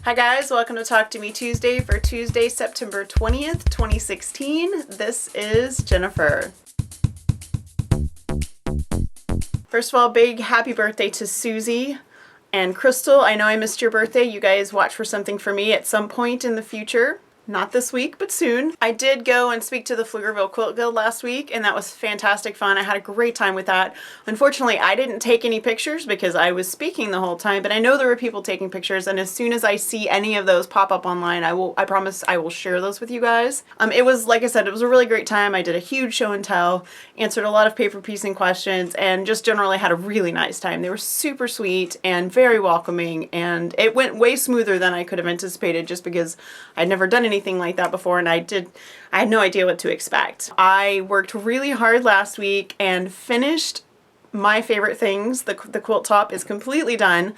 Hi guys, welcome to Talk to Me Tuesday for Tuesday, September 20th, 2016. This is Jennifer. First of all, big happy birthday to Susie and Crystal. I know I missed your birthday. You guys watch for something for me at some point in the future. Not this week, but soon. I did go and speak to the Pflugerville Quilt Guild last week, and that was fantastic fun. I had a great time with that. Unfortunately, I didn't take any pictures because I was speaking the whole time, but I know there were people taking pictures, and as soon as I see any of those pop up online, I promise I will share those with you guys. It was, like I said, it was a really great time. I did a huge show and tell, answered a lot of paper piecing questions, and just generally had a really nice time. They were super sweet and very welcoming, and it went way smoother than I could have anticipated just because I'd never done anything like that before, and I had no idea what to expect. I worked really hard last week and finished my favorite things. The quilt top is completely done,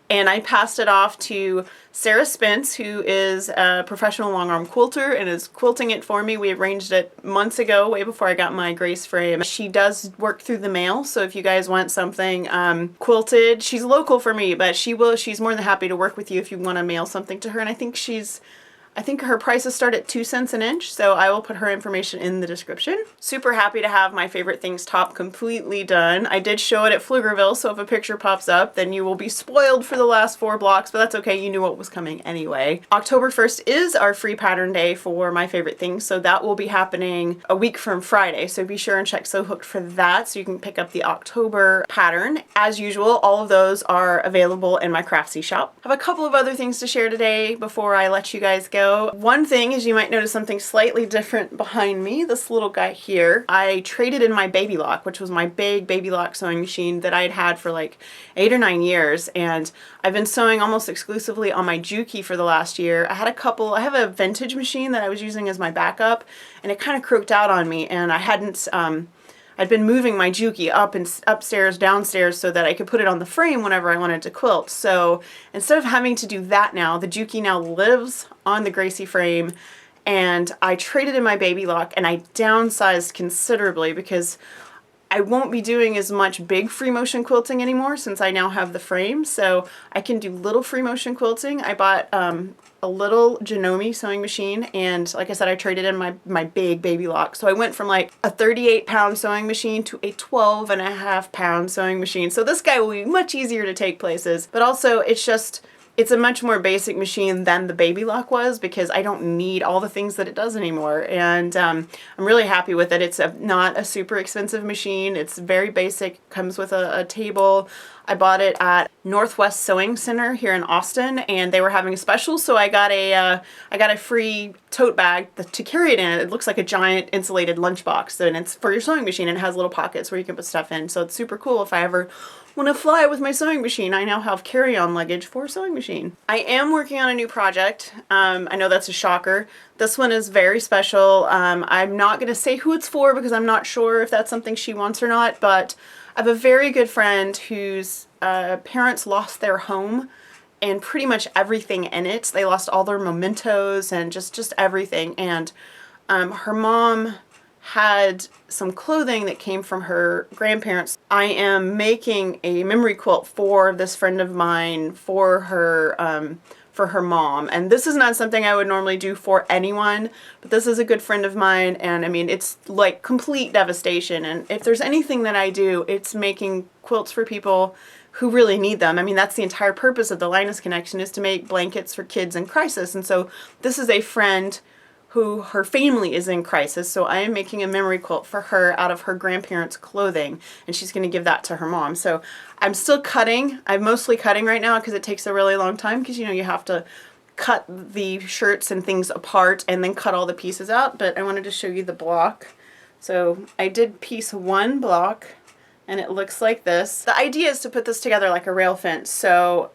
and I passed it off to Sarah Spence, who is a professional long arm quilter and is quilting it for me. We arranged it months ago, way before I got my Grace frame. She does work through the mail, so if you guys want something quilted, she's local for me, but she's more than happy to work with you if you want to mail something to her, and I think her prices start at 2 cents an inch, so I will put her information in the description. Super happy to have my favorite things top completely done. I did show it at Pflugerville, so if a picture pops up, then you will be spoiled for the last 4 blocks, but that's okay, you knew what was coming anyway. October 1st is our free pattern day for my favorite things, so that will be happening a week from Friday, so be sure and check Sewhooked for that so you can pick up the October pattern. As usual, all of those are available in my Craftsy shop. I have a couple of other things to share today before I let you guys go. One thing is, you might notice something slightly different behind me, this little guy here. I traded in my Baby Lock, which was my big Baby Lock sewing machine that I'd had for like 8 or 9 years, and I've been sewing almost exclusively on my Juki for the last year. I have a vintage machine that I was using as my backup, and it kind of croaked out on me, and I'd been moving my Juki up and upstairs, downstairs, so that I could put it on the frame whenever I wanted to quilt. So instead of having to do that now, the Juki now lives on the Gracie frame, and I traded in my Baby Lock, and I downsized considerably because I won't be doing as much big free motion quilting anymore since I now have the frame, so I can do little free motion quilting. I bought a little Janome sewing machine, and like I said, I traded in my big Baby Lock. So I went from like a 38-pound sewing machine to a 12.5-pound sewing machine. So this guy will be much easier to take places, but also it's a much more basic machine than the Baby Lock was because I don't need all the things that it does anymore, and I'm really happy with it. It's not a super expensive machine. It's very basic, comes with a table. I bought it at Northwest Sewing Center here in Austin, and they were having a special, so I got a free tote bag to carry it in. It looks like a giant insulated lunchbox, and it's for your sewing machine, and it has little pockets where you can put stuff in, so it's super cool if I ever want to fly with my sewing machine. I now have carry-on luggage for a sewing machine. I am working on a new project. I know that's a shocker. This one is very special. I'm not going to say who it's for because I'm not sure if that's something she wants or not, but I have a very good friend whose parents lost their home and pretty much everything in it. They lost all their mementos and just everything, and her mom had some clothing that came from her grandparents. I am making a memory quilt for this friend of mine for her mom, and this is not something I would normally do for anyone, but this is a good friend of mine, and I mean, it's like complete devastation, and if there's anything that I do, it's making quilts for people who really need them. I mean, that's the entire purpose of the Linus Connection, is to make blankets for kids in crisis, and so this is a friend who her family is in crisis, so I am making a memory quilt for her out of her grandparents' clothing, and she's going to give that to her mom. So I'm still cutting. I'm mostly cutting right now because it takes a really long time, because you have to cut the shirts and things apart and then cut all the pieces out, but I wanted to show you the block. So I did piece 1 block, and it looks like this. The idea is to put this together like a rail fence, so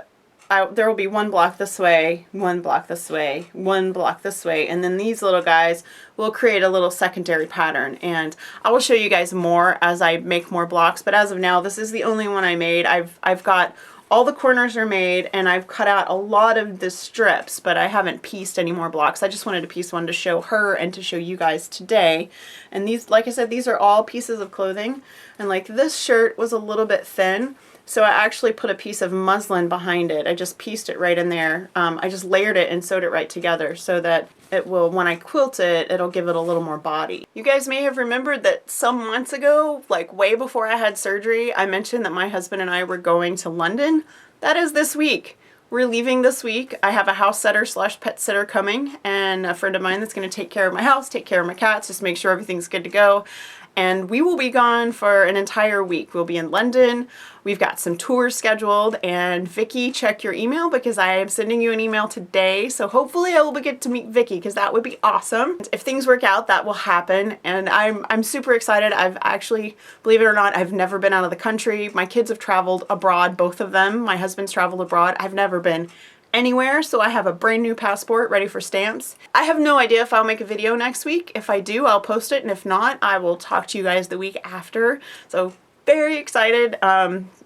there will be 1 block this way, 1 block this way, 1 block this way, and then these little guys will create a little secondary pattern, and I will show you guys more as I make more blocks, but as of now, this is the only one I made. I've got all the corners are made, and I've cut out a lot of the strips, but I haven't pieced any more blocks. I just wanted to piece 1 to show her and to show you guys today. And these, like I said, these are all pieces of clothing, and like this shirt was a little bit thin, So I actually put a piece of muslin behind it. I just pieced it right in there. I just layered it and sewed it right together so that it will, when I quilt it, it'll give it a little more body. You guys may have remembered that some months ago, like way before I had surgery, I mentioned that my husband and I were going to London. That is this week. We're leaving this week. I have a house setter slash pet sitter coming, and a friend of mine that's going to take care of my house, take care of my cats, just make sure everything's good to go. And we will be gone for an entire week. We'll be in London. We've got some tours scheduled, and Vicky, check your email because I am sending you an email today. So hopefully I will get to meet Vicky because that would be awesome. If things work out, that will happen. And I'm super excited. I've actually, believe it or not, I've never been out of the country. My kids have traveled abroad, both of them. My husband's traveled abroad. I've never been anywhere, so I have a brand new passport ready for stamps. I have no idea if I'll make a video next week. If I do, I'll post it, and if not, I will talk to you guys the week after. So very excited.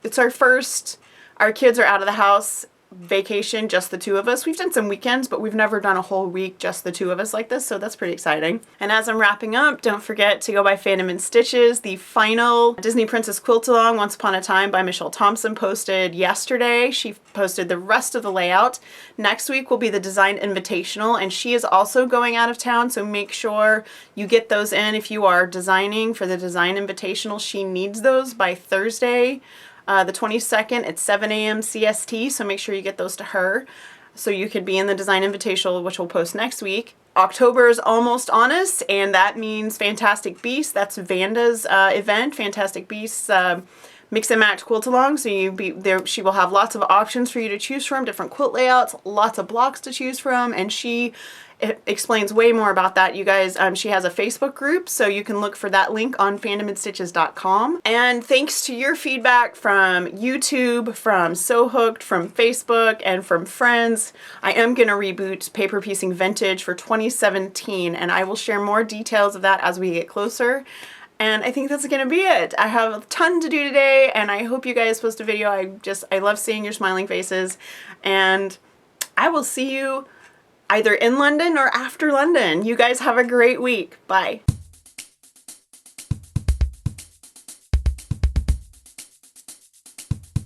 It's our kids are out of the house vacation, just the two of us. We've done some weekends, but we've never done a whole week just the two of us like this, so that's pretty exciting. And as I'm wrapping up, don't forget to go buy Fandom and Stitches. The final Disney Princess Quilt Along Once Upon a Time by Michelle Thompson posted yesterday. She posted the rest of the layout. Next week will be the Design Invitational, and she is also going out of town, so make sure you get those in if you are designing for the Design Invitational. She needs those by Thursday, the 22nd at 7 a.m. CST, so make sure you get those to her so you could be in the Design Invitational, which we'll post next week. October is almost on us, and that means Fantastic Beasts. That's Vanda's event, Fantastic Beasts Mix and Match Quilt Along. So she will have lots of options for you to choose from, different quilt layouts, lots of blocks to choose from, and she explains way more about that. You guys, she has a Facebook group, so you can look for that link on fandomandstitches.com. And thanks to your feedback from YouTube, from Sewhooked, from Facebook, and from friends, I am going to reboot Paper Piecing Vintage for 2017, and I will share more details of that as we get closer. And I think that's going to be it. I have a ton to do today, and I hope you guys post a video. I love seeing your smiling faces, and I will see you either in London or after London. You guys have a great week. Bye.